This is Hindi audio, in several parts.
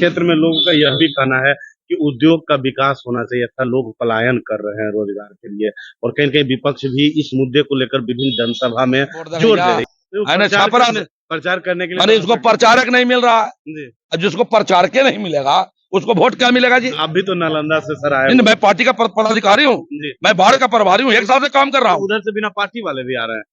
क्षेत्र में लोगों का यह भी कहना है कि उद्योग का विकास होना चाहिए था। लोग पलायन कर रहे हैं रोजगार के लिए, और कहीं न कहीं विपक्ष भी इस मुद्दे को लेकर विभिन्न जनसभा में जोर दे रही है। है ना, छापरा से प्रचार करने के लिए मैंने इसको प्रचारक नहीं मिल रहा है जी। और जिसको प्रचारक नहीं मिलेगा उसको वोट क्या मिलेगा जी? आप भी तो नालंदा से सर आए। मैं पार्टी का पदाधिकारी हूँ, मैं बाढ़ का प्रभारी हूँ, एक साल से काम कर रहा हूँ। उधर से बिना पार्टी वाले भी आ रहे हैं।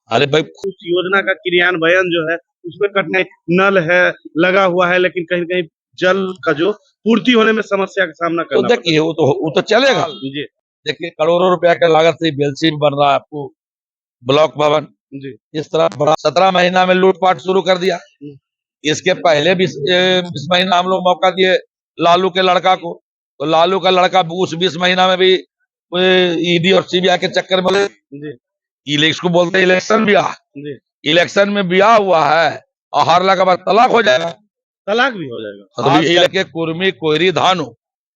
अरे भाई, उस योजना का क्रियान्वयन जो है उसमें कठिनाई, नल है लगा हुआ है, लेकिन कहीं कहीं जल का जो पूर्ति होने में समस्या का सामना करना देखिए वो तो चलेगा जी। देखिए करोड़ों रुपया की लागत से बेलसी में बन रहा है आपको ब्लॉक भवन जी। इस तरह बड़ा 17 महीना में लूटपाट शुरू कर दिया। इसके पहले भी 20 महीना हम लोग मौका दिए लालू के लड़का को, तो लालू का लड़का उस 20 महीना में भी ईडी और सीबीआई के चक्कर में इसको बोलते इलेक्शन ब्याह, इलेक्शन में ब्याह हुआ है और हारला के बाद तलाक हो जाएगा, तलाक भी हो जाएगा। तो के कुर्मी कोयरी धानु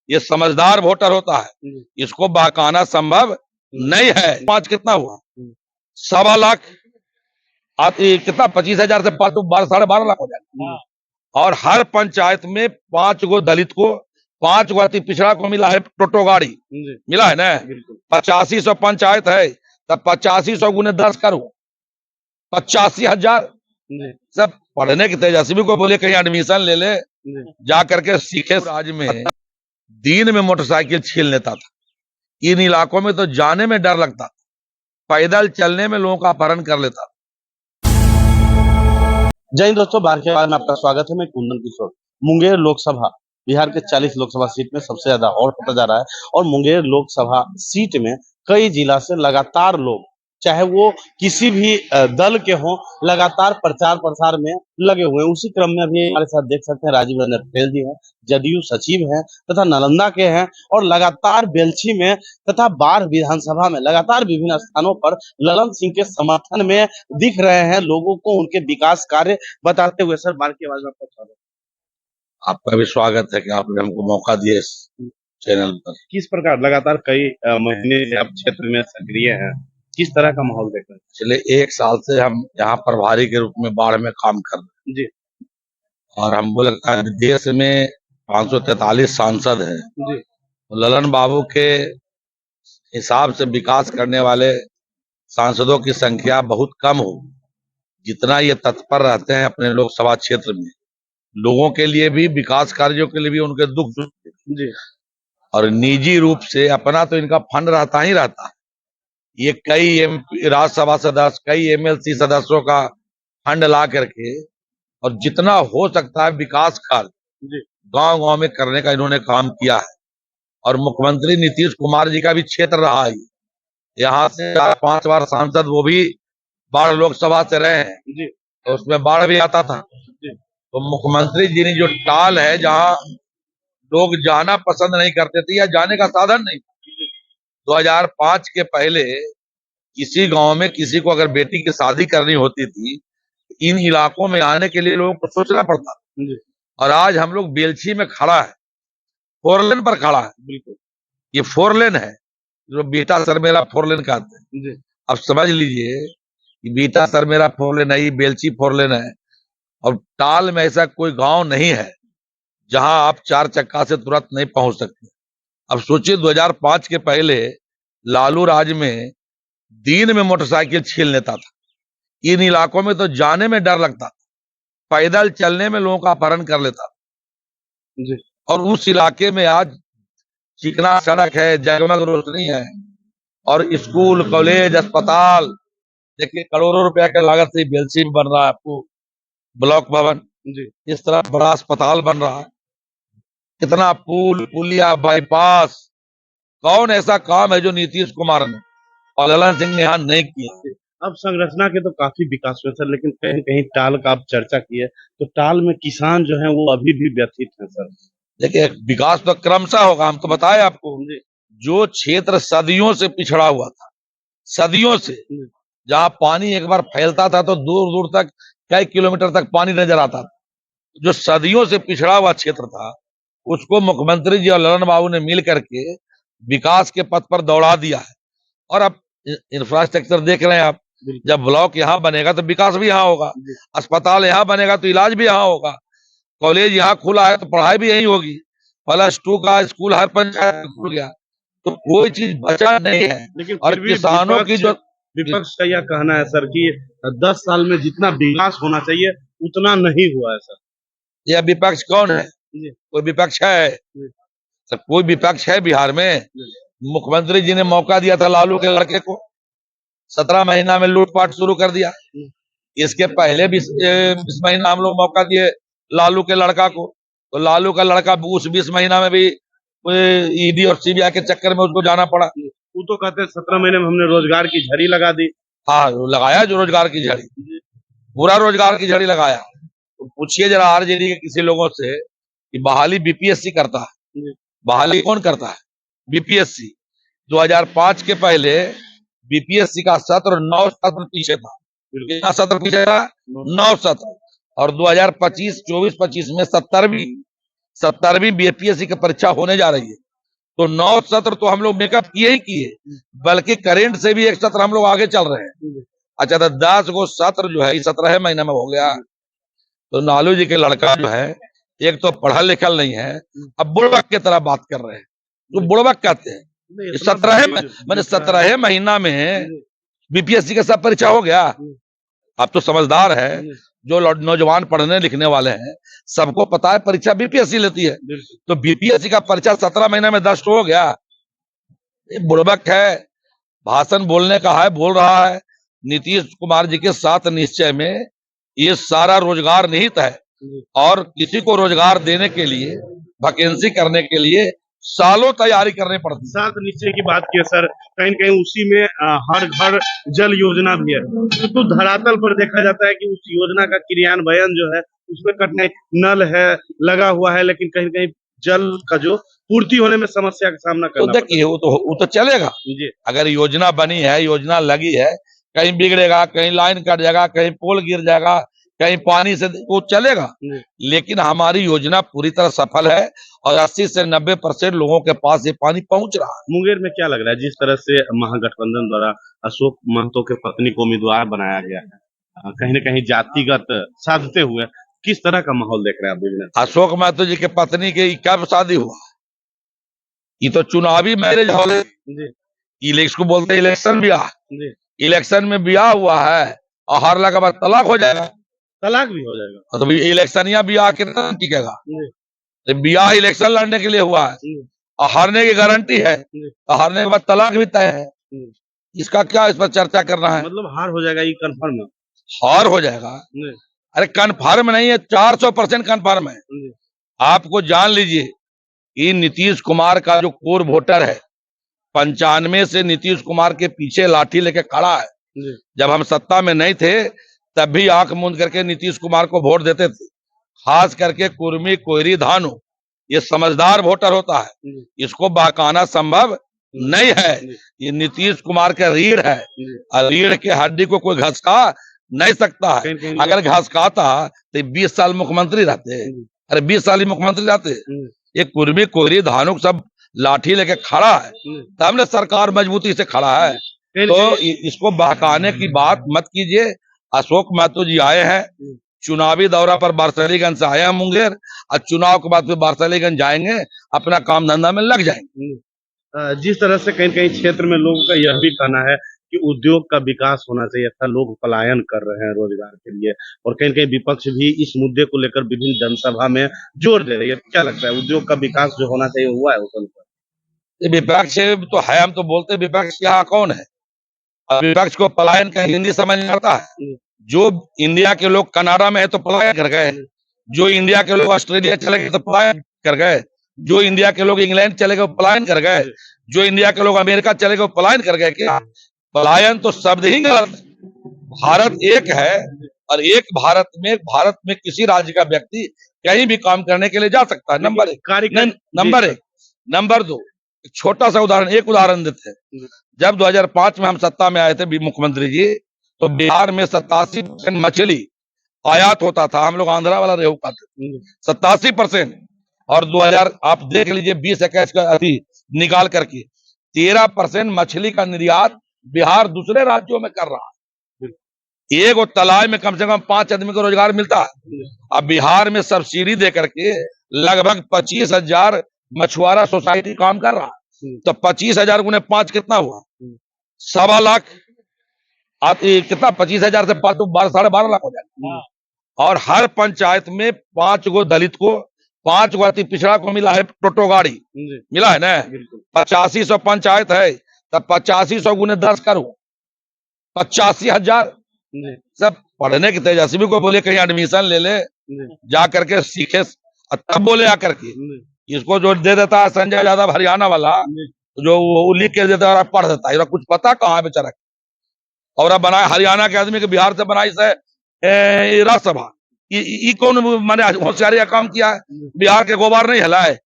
ये समझदार वोटर होता है, इसको बहकाना संभव नहीं है। पांच कितना हुआ? 1.25 लाख। आप कितना 25,000 से 12.5 लाख हो जाएगा। और हर पंचायत में 5 गो दलित को, 5 गो अति पिछड़ा को मिला है टोटो गाड़ी, मिला है ना। 8500 पंचायत है, तब 8500 गुने 10 करो 85,000। सब पढ़ने की तेजस्वी को बोले कहीं एडमिशन ले ले, जा करके सीखे। राज्य में दिन में मोटरसाइकिल छीन लेता था, इन इलाकों में तो जाने में डर लगता था, पैदल चलने में लोगों का अपहरण कर लेता। जय हिंद दोस्तों, बार के बाद में आपका स्वागत है। मैं कुंदन किशोर। मुंगेर लोकसभा बिहार के 40 लोकसभा सीट में सबसे ज्यादा और होता जा रहा है, और मुंगेर लोकसभा सीट में कई जिला से लगातार लोग, चाहे वो किसी भी दल के हों, लगातार प्रचार प्रसार में लगे हुए हैं। उसी क्रम में अभी हमारे साथ देख सकते हैं राजीव रंजन पटेल जी हैं, जदयू सचिव हैं तथा नालंदा के हैं, और लगातार बेलछी में तथा बाढ़ विधानसभा में लगातार विभिन्न स्थानों पर ललन सिंह के समर्थन में दिख रहे हैं, लोगों को उनके विकास कार्य बताते हुए। सर, बाढ़ की आवाज में आपका स्वागत। आपका भी स्वागत है कि आपने हमको मौका दिया इस चैनल पर। किस प्रकार लगातार कई महीने से आप क्षेत्र में सक्रिय हैं, किस तरह का माहौल देख रहे हैं? पिछले 1 साल से हम यहाँ प्रभारी के रूप में बाढ़ में काम कर रहे हैं जी। और हम बोले देश में 543 सांसद हैं जी। ललन बाबू के हिसाब से विकास करने वाले सांसदों की संख्या बहुत कम हो, जितना ये तत्पर रहते हैं अपने लोकसभा क्षेत्र में लोगों के लिए भी, विकास कार्यों के लिए भी, उनके दुख जी। और निजी रूप से अपना तो इनका फंड रहता ही रहता है। ये कई राज्यसभा सदस्य, कई एमएलसी सदस्यों का फंड ला करके और जितना हो सकता है विकास कार्य गांव-गांव में करने का इन्होंने काम किया है। और मुख्यमंत्री नीतीश कुमार जी का भी क्षेत्र रहा है, यहाँ से 4-5 बार सांसद वो भी बाढ़ लोकसभा से रहे हैं, तो उसमें बाढ़ भी आता था। तो मुख्यमंत्री जी ने जो टाल है, जहाँ लोग जाना पसंद नहीं करते थे या जाने का साधन नहीं, 2005 के पहले किसी गांव में किसी को अगर बेटी की शादी करनी होती थी, इन इलाकों में आने के लिए लोगों को सोचना पड़ता। और आज हम लोग बेलछी में खड़ा है, 4 लेन पर खड़ा है, बिल्कुल ये 4 लेन है, जो बेटा सर मेरा 4 लेन कहते हैं। अब समझ लीजिए कि बेटा सर मेरा 4 लेन है, बेलछी 4 लेन है। और टाल में ऐसा कोई गांव नहीं है जहां आप 4 चक्का से तुरंत नहीं पहुंच सकते। अब सोचिए 2005 के पहले लालू राज में दिन में मोटरसाइकिल छीन लेता था, इन इलाकों में तो जाने में डर लगता था, पैदल चलने में लोगों का अपहरण कर लेता जी। और उस इलाके में आज चिकना सड़क है, जगमग रोशनी है, और स्कूल, कॉलेज, अस्पताल, देखिए करोड़ों रुपया की लागत से बेलसी में बन रहा है आपको ब्लॉक भवन जी। इस तरह बड़ा अस्पताल बन रहा है, कितना पुल, पुलिया, बाईपास, कौन ऐसा काम है जो नीतीश कुमार ने और ललन सिंह ने यहाँ नहीं किया। अब संरचना के तो काफी विकास हुए सर, लेकिन कहीं कहीं टाल का आप चर्चा किए, तो टाल में किसान जो है वो अभी भी व्यथित है सर। देखिए विकास तो क्रमशः होगा, हम तो बताए आपको। जो क्षेत्र सदियों से पिछड़ा हुआ था, सदियों से, जहाँ पानी एक बार फैलता था तो दूर दूर तक, कई किलोमीटर तक पानी नजर आता था, जो सदियों से पिछड़ा हुआ क्षेत्र था, उसको मुख्यमंत्री जी और ललन बाबू ने मिल करके विकास के पथ पर दौड़ा दिया है। और अब इंफ्रास्ट्रक्चर देख रहे हैं आप, जब ब्लॉक यहाँ बनेगा तो विकास भी यहाँ होगा, अस्पताल यहाँ बनेगा तो इलाज भी यहाँ होगा। कॉलेज यहाँ खुला है तो पढ़ाई भी यही होगी, +2 का स्कूल हर पंचायत में खुल गया, तो कोई चीज बचा नहीं है। लेकिन और फिर भी किसानों की जो विपक्ष का यह कहना है सर कि 10 साल में जितना विकास होना चाहिए उतना नहीं हुआ है सर। यह विपक्ष कौन है? जी। कोई विपक्ष है? तो कोई विपक्ष है बिहार में? मुख्यमंत्री जी ने मौका दिया था लालू के लड़के को, 17 महीना में लूटपाट शुरू कर दिया। इसके पहले भी 20 महीना हम लोग मौका दिए लालू के लड़का को, तो लालू का लड़का उस 20 महीना में भी ईडी और सीबीआई के चक्कर में उसको जाना पड़ा। वो तो कहते हैं 17 महीने में हमने रोजगार की झड़ी लगा दी। हाँ, लगाया जो रोजगार की झड़ी, पूरा रोजगार की झड़ी लगाया। तो पूछिए जरा आरजेडी के किसी लोगों से कि बहाली बीपीएससी करता है, बहाली कौन करता है? बीपीएससी। 2005 के पहले बीपीएससी का सत्र 9 सत्र पीछे था। कितना सत्र पीछे था? 9 सत्र। और 2025, 24-25 में 70वीं बीपीएससी की परीक्षा होने जा रही है। तो 9 सत्र तो हम लोग मेकअप किए ही किए, बल्कि करेंट से भी एक सत्र हम लोग आगे चल रहे हैं। अच्छा, तो 10 गो सत्र जो है 17 महीने में हो गया। तो लालू जी के लड़का जो है, एक तो पढ़ा लिखा नहीं है, अब बुड़बक की तरह बात कर रहे हैं। तो बुड़बक कहते हैं 17 महीना में बीपीएससी का सब परीक्षा हो गया। अब तो समझदार है, जो नौजवान पढ़ने लिखने वाले हैं, सबको पता है परीक्षा बीपीएससी लेती है। तो बीपीएससी का परीक्षा 17 महीने में 10 हो गया। ये बुड़बक है, भाषण बोलने का है, बोल रहा है। नीतीश कुमार जी के 7 निश्चय में ये सारा रोजगार निहित है, और किसी को रोजगार देने के लिए, वैकेंसी करने के लिए सालों तैयारी करनी पड़ती है। 7 निश्चय की बात की है सर, कहीं कहीं उसी में हर घर जल योजना भी है। तो धरातल पर देखा जाता है कि उस योजना का क्रियान्वयन जो है उसमें कठिनाई, नल है लगा हुआ है, लेकिन कहीं कहीं जल का जो पूर्ति होने में समस्या का सामना तो करना देखिए, वो तो चलेगा जी। अगर योजना बनी है, योजना लगी है, कहीं बिगड़ेगा, कहीं लाइन कट जाएगा, कहीं पोल गिर जाएगा, कहीं पानी से, वो चलेगा। लेकिन हमारी योजना पूरी तरह सफल है और 80 से 90% लोगों के पास ये पानी पहुंच रहा है। मुंगेर में क्या लग रहा है, जिस तरह से महागठबंधन द्वारा अशोक महतो के पत्नी को उम्मीदवार बनाया गया है, कहीं न कहीं जातिगत साधते हुए, किस तरह का माहौल देख रहे हैं आप विभिन्न? अशोक महतो जी के पत्नी के कब शादी हुआ? ये तो चुनावी मैरिज हॉल है, इसको बोलते हैं इलेक्शन ब्याह। इलेक्शन में ब्याह हुआ है और हारने के बाद तलाक हो जाएगा, तलाक भी हो जाएगा। तो इलेक्शन या ब्याह कितना टिकेगा? तो ब्याह इलेक्शन लड़ने के लिए हुआ है और हारने की गारंटी है, तो हारने के बाद तलाक भी तय है। इसका क्या इस पर चर्चा करना है? मतलब हार हो जाएगा, ये कंफर्म है? हार हो जाएगा? अरे कंफर्म नहीं है, 400% कंफर्म है। आपको जान लीजिए कि नीतीश कुमार का जो कोर वोटर है, 95 से नीतीश कुमार के पीछे लाठी लेके खड़ा है। जब हम सत्ता में नहीं थे तब भी आंख मूंद करके नीतीश कुमार को वोट देते थे, खास करके कुर्मी, कोयरी, धानु। ये समझदार वोटर होता है, इसको बहकाना संभव नहीं है। ये नीतीश कुमार का रीढ़ है, और रीढ़ के हड्डी को कोई घसका नहीं सकता है। अगर घसकाता तो 20 साल मुख्यमंत्री रहते। अरे 20 साल ही मुख्यमंत्री रहते। ये कुर्मी, कोयरी, धानु सब लाठी लेके खड़ा है, तब ने सरकार मजबूती से खड़ा है। तो इसको बहकाने की बात मत कीजिए। अशोक महतो जी आए हैं, चुनावी दौरा पर बारसलीगंज से आए हैं मुंगेर, और चुनाव के बाद फिर बारसलीगंज जाएंगे, अपना काम धंधा में लग जाएंगे। जिस तरह से कहीं कहीं क्षेत्र में लोगों का यह भी कहना है कि उद्योग का विकास होना चाहिए था, लोग पलायन कर रहे हैं रोजगार के लिए, और कहीं कहीं विपक्ष भी इस मुद्दे को लेकर विभिन्न जनसभा में जोर दे रही है। क्या लगता है, उद्योग का विकास जो होना चाहिए हुआ है उस पर? विपक्ष तो है, हम तो बोलते विपक्ष यहाँ कौन है? विपक्ष को पलायन का हिंदी समझ में आता है? जो इंडिया के लोग कनाडा में है तो पलायन कर गए, जो इंडिया के लोग ऑस्ट्रेलिया चले गए तो पलायन कर गए, जो इंडिया के लोग इंग्लैंड चले गए पलायन कर गए, जो इंडिया के लोग अमेरिका चले गए पलायन कर गए। क्या पलायन तो शब्द ही गलत है। भारत एक है, और एक भारत में किसी राज्य का व्यक्ति कहीं भी काम करने के लिए जा सकता है। नंबर एक। नंबर 2, छोटा सा उदाहरण देते हैं। जब 2005 में हम सत्ता में आए थे मुख्यमंत्री जी, तो बिहार में 87% मछली आयात होता था। हम लोग आंध्रा वाला रेहू खाते, 87%। और 2000 आप देख लीजिए 2021 का अभी निकाल करके 13% मछली का निर्यात बिहार दूसरे राज्यों में कर रहा है। एक वो तालाब में कम से कम 5 आदमी को रोजगार मिलता है। अब बिहार में सब्सिडी दे करके लगभग 25,000 मछुआरा सोसाइटी काम कर रहा है। तो 25,000 गुने 5 कितना हुआ? 1.25 लाख। आप ये कितना 25,000 से 5 तो 12.5 लाख हो जाएगा। और हर पंचायत में 5 गो दलित को, 5 गो अति पिछड़ा को मिला है टोटो गाड़ी, मिला है ना। 8500 पंचायत है, तब 8500 गुने 10 करो 85,000। सब पढ़ने की तेजस्वी को बोले कहीं एडमिशन ले ले, जा करके सीखे, तब बोले आकर के। इसको जो दे देता है संजय यादव हरियाणा वाला, जो वो लिख के देता है पढ़ देता है, कुछ पता कहाँ है बेचारा। और अब बनाया हरियाणा के आदमी के बिहार से बनाई से राज्यसभा, कौन मैंने होशियारी का काम किया है? बिहार के गोबर नहीं हिला है,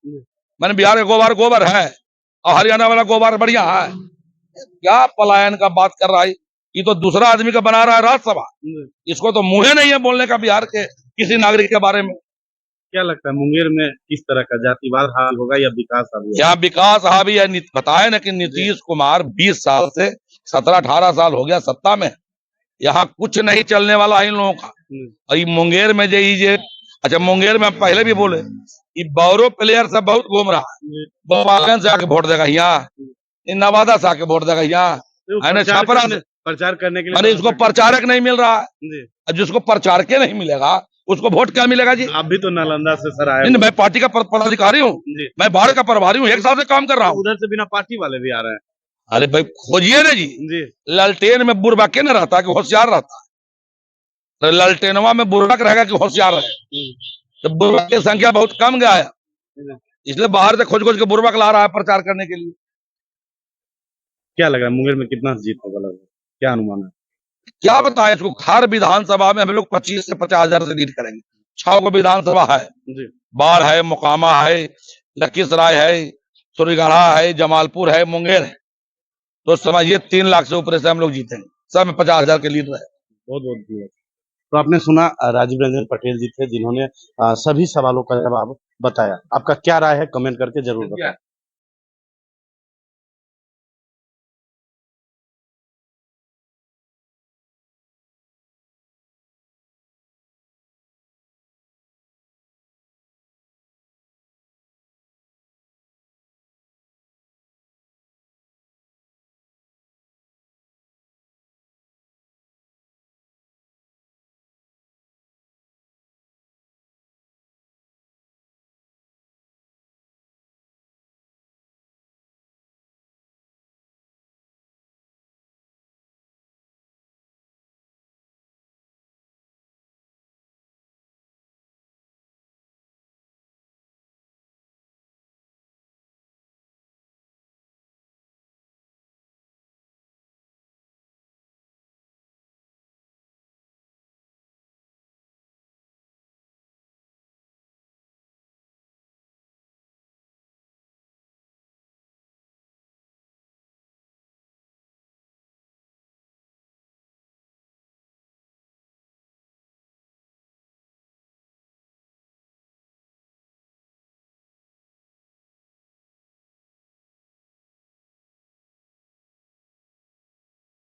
मैंने बिहार के गोबर है और हरियाणा वाला गोबर बढ़िया है। क्या पलायन का बात कर रहा है? ये तो दूसरा आदमी का बना रहा है राज्यसभा। इसको तो मुंह नहीं है बोलने का बिहार के किसी नागरिक के बारे में। क्या लगता है मुंगेर में किस तरह का जातिवाद हावी होगा या विकास हावी होगा? यहाँ विकास हावी है। बताए ना कि नीतीश कुमार 20 साल से 17-18 साल हो गया सत्ता में, यहाँ कुछ नहीं चलने वाला है इन लोगों का। और ये मुंगेर में ये अच्छा, मुंगेर में हम पहले भी बोले, ये बौरो प्लेयर से बहुत घूम रहा है। गोपालगंज से आके वोट देगा यहाँ, नवादा से आके वोट देगा यहाँ, छापरा से प्रचार करने के लिए मैंने इसको प्रचारक नहीं मिल रहा है। जिसको प्रचारक नहीं मिलेगा उसको वोट क्या मिलेगा जी? आप भी तो नालंदा से सर आए। मैं पार्टी का पदाधिकारी हूँ, मैं बाहर का प्रभारी हूँ, एक साल से काम कर रहा हूँ। उधर से बिना पार्टी वाले भी आ रहे हैं। अरे भाई खोजिए ना जी, लालटेन में बुरबा के न रहता कि होशियार रहता, तो लालटेनवा में बुरबक रहेगा कि होशियार रहे। तो बुरबक की संख्या बहुत कम गया है, इसलिए बाहर से खोज खोज के बुरबक ला रहा है प्रचार करने के लिए। क्या लग रहा है मुंगेर में कितना जीत होगा, लगभग क्या अनुमान है? क्या बताएं इसको, हर विधानसभा में हम लोग 25 से 50,000 से लीड करेंगे। 6 को विधानसभा है, बाढ़ है, मोकामा है, लखीसराय है, सूर्यगढ़ा है, जमालपुर है, मुंगेर है। तो समझिए 3 लाख से ऊपर से हम लोग जीतेंगे, सब में 50,000 के लीड रहे। बहुत बहुत धन्यवाद। तो आपने सुना राजीव रंजन पटेल जी थे जिन्होंने सभी सवालों का जवाब बताया। आपका क्या राय है कमेंट करके जरूर बताएं।